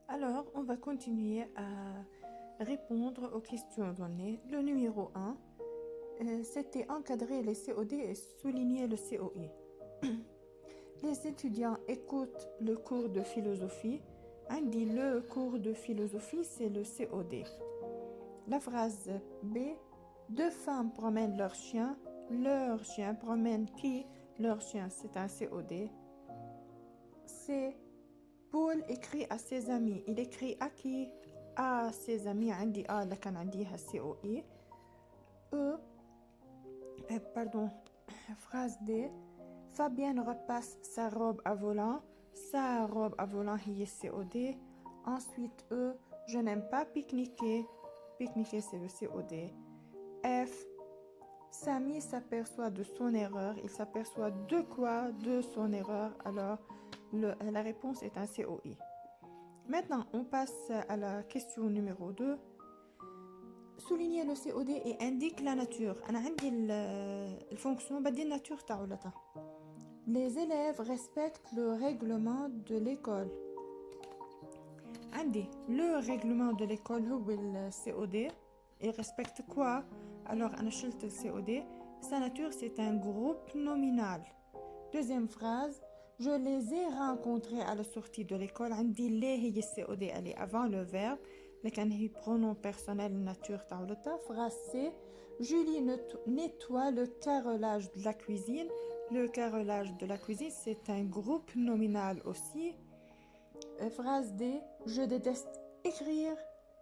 Alors, on va continuer à répondre aux questions données. Le numéro 1, c'était encadrer les COD et souligner le COI. Les étudiants écoutent le cours de philosophie. On dit le cours de philosophie, c'est le COD. La phrase B, deux femmes promènent leur chien. Leur chien promène qui? Leur chien, c'est un COD. C, Paul écrit à ses amis. Il écrit à qui? À ses amis. عندي لكن عنديها COI. Pardon. Phrase D. Fabienne repasse sa robe à volant. Sa robe à volant هي COD. Ensuite E. Je n'aime pas pique-niquer. Pique-niquer c'est le COD. F. Samy s'aperçoit de son erreur. Il s'aperçoit de quoi? De son erreur. Alors, la réponse est un COI. Maintenant, on passe à la question numéro 2. Souligner le COD et indique la nature. أنا عندي الfonction بدي الناتور تاعولتها. Les élèves respectent le règlement de l'école. عندي le règlement de l'école هو le COD. Il respecte quoi? Alors, أنا شلت le COD. Sa nature, c'est un groupe nominal. Deuxième phrase. Je les ai rencontrés à la sortie de l'école. عندي ليه هي COD elle est avant le verbe. لكن هي pronom personnel nature تاعولتها. Phrase C. Julie nettoie le carrelage de la cuisine. Le carrelage de la cuisine, c'est un groupe nominal aussi. Phrase D. Je déteste écrire.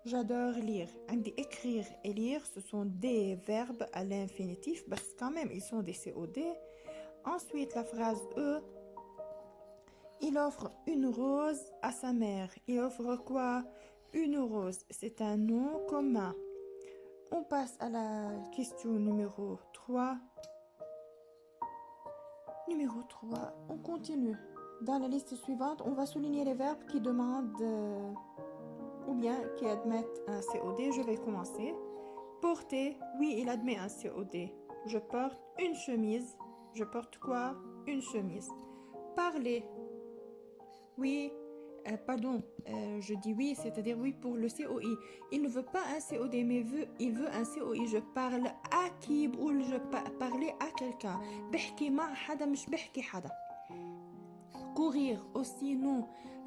J'adore lire. عندي écrire et lire, ce sont des verbes à l'infinitif. Parce que quand même, ils sont des COD. Ensuite, la phrase E. Il offre une rose à sa mère. Il offre quoi? Une rose. C'est un nom commun. On passe à la question numéro 3. Numéro 3. On continue. Dans la liste suivante, on va souligner les verbes qui demandent ou bien qui admettent un COD. Je vais commencer. Porter. Oui, il admet un COD. Je porte une chemise. Je porte quoi? Une chemise. Parler. Oui, je dis oui, c'est-à-dire oui pour le COI. Il ne veut pas un COD, mais il veut un COI. Je parle à qui? Ou je parler à quelqu'un. بحكي مع حدا مش بحكي حدا. Courir aussi, non.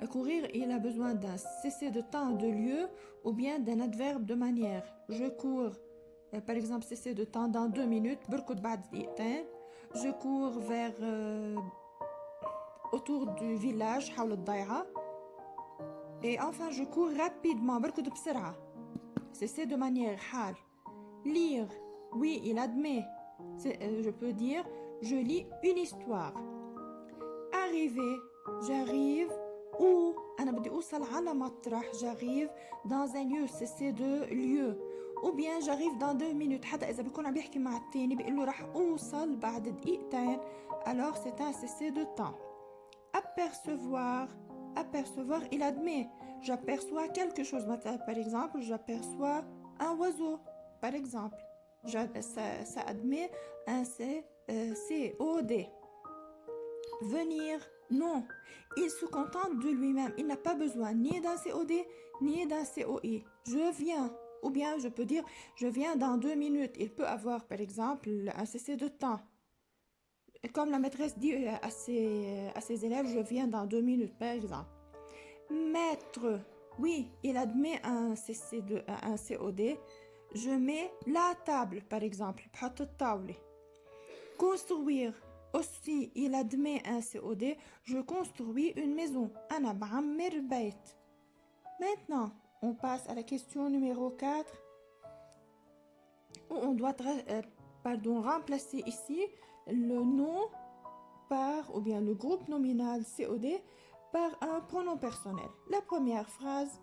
Courir, il a besoin d'un cessé de temps, de lieu, ou bien d'un adverbe de manière. Je cours, par exemple, cessé de temps dans 2 minutes. بركض بعد دقيقتين. Je cours vers autour du village حول الضيعة. Et enfin, je cours rapidement. بركض بسرعة. Cesser de manière حال. Lire. Oui, il admet. Je peux dire, je lis une histoire. Arriver. J'arrive où? أنا بدي أوصل على مطرح. J'arrive dans un lieu. Cesser de lieu. Ou bien j'arrive dans 2 minutes. حتى إذا بكون عم يحكي مع التاني بيقول له رح أوصل بعد دقيقتين. Alors c'est un cessé de temps. Apercevoir. Apercevoir, il admet. J'aperçois quelque chose. Par exemple, j'aperçois un oiseau. Par exemple, ça admet un COD. Venir, non. Il se contente de lui-même. Il n'a pas besoin ni d'un COD, ni d'un COI. Je viens. Ou bien, je peux dire, je viens dans 2 minutes. Il peut avoir, par exemple, un cessé de temps. Comme la maîtresse dit à ses élèves, je viens dans 2 minutes, par exemple. Mettre, oui, il admet un COD. Je mets la table, par exemple. بحط الطاولة. Construire, aussi, il admet un COD. Je construis une maison. أنا بعمر بيت. Maintenant, on passe à la question numéro 4. Où on doit remplacer ici le nom par, ou bien le groupe nominal COD par un pronom personnel. La première phrase,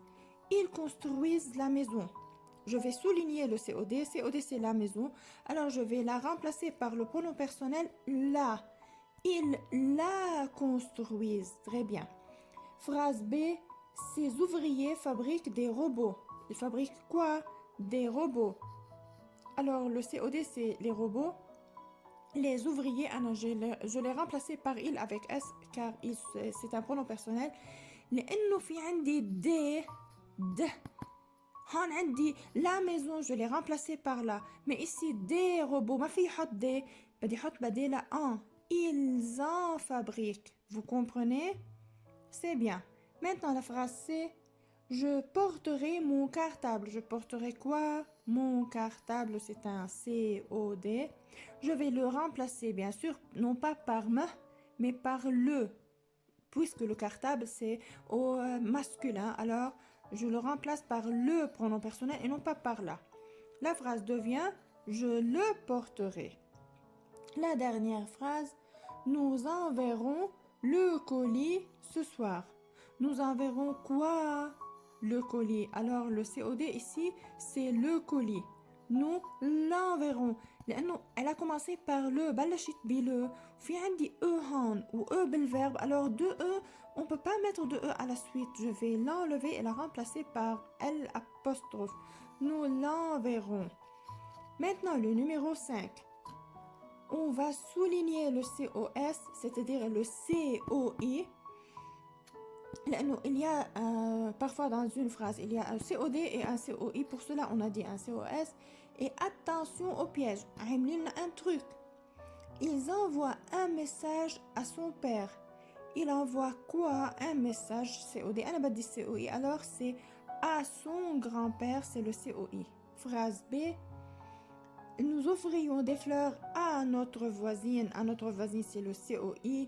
ils construisent la maison. Je vais souligner le COD. COD, c'est la maison. Alors, je vais la remplacer par le pronom personnel la. Ils la construisent. Très bien. Phrase B, ces ouvriers fabriquent des robots. Ils fabriquent quoi? Des robots. Alors, le COD, c'est les robots. Les ouvriers, je l'ai remplacé par il avec S car c'est un pronom personnel. لأنه في عندي d. هون عندي la maison, je l'ai remplacé par là. Mais ici, des robots, ما في يحط des. بدي يحط بديلها un. Ils en fabriquent. Vous comprenez? C'est bien. Maintenant, la phrase c'est je porterai mon cartable. Je porterai quoi? Mon cartable, c'est un COD. Je vais le remplacer, bien sûr, non pas par me, mais par le. Puisque le cartable, c'est au masculin, alors je le remplace par le pronom personnel et non pas par là. La phrase devient je le porterai. La dernière phrase, nous enverrons le colis ce soir. Nous enverrons quoi? Le colis. Alors le COD ici, c'est le colis. Nous l'enverrons. لأنه elle a commencé par le, بلشت بله. في عندي e هون ou e بالverbe. Alors de e, on peut pas mettre de e à la suite. Je vais l'enlever et la remplacer par l apostrophe. Nous l'enverrons. Maintenant le numéro 5. On va souligner le COS, c'est-à-dire le COI. Il y a parfois dans une phrase, il y a un COD et un COI. Pour cela, on a dit un COS. Et attention au piège. Un truc. Ils envoient un message à son père. Il envoie quoi? Un message COD. أنا بدي COI. Alors c'est à son grand-père, c'est le COI. Phrase B. Nous offrions des fleurs à notre voisine. À notre voisine, c'est le COI.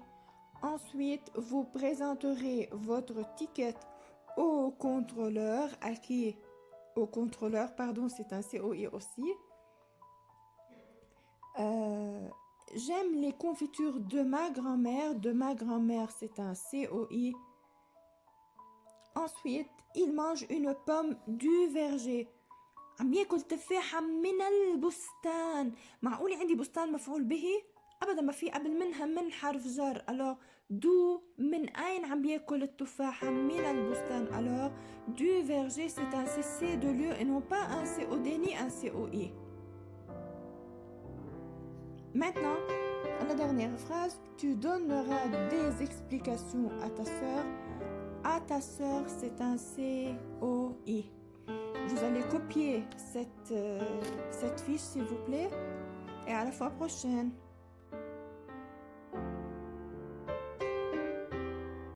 Ensuite, vous présenterez votre ticket au contrôleur. À qui? Au contrôleur, pardon, c'est un COI aussi. J'aime les confitures de ma grand-mère. De ma grand-mère, c'est un COI. Ensuite, il mange une pomme du verger. عم ياكل تفاحة من البستان. معقول عندي بستان مفعول به؟ أبدا ما في قبل منها من حرف جر. alors d'où من أين عم ياكل التفاحة من البستان. alors du verger c'est un CC de lieu et non pas un COD ni un COI. Maintenant, la dernière phrase, tu donneras des explications à ta sœur. À ta sœur c'est un COI. Vous allez copier cette fiche s'il vous plaît et à la fois prochaine.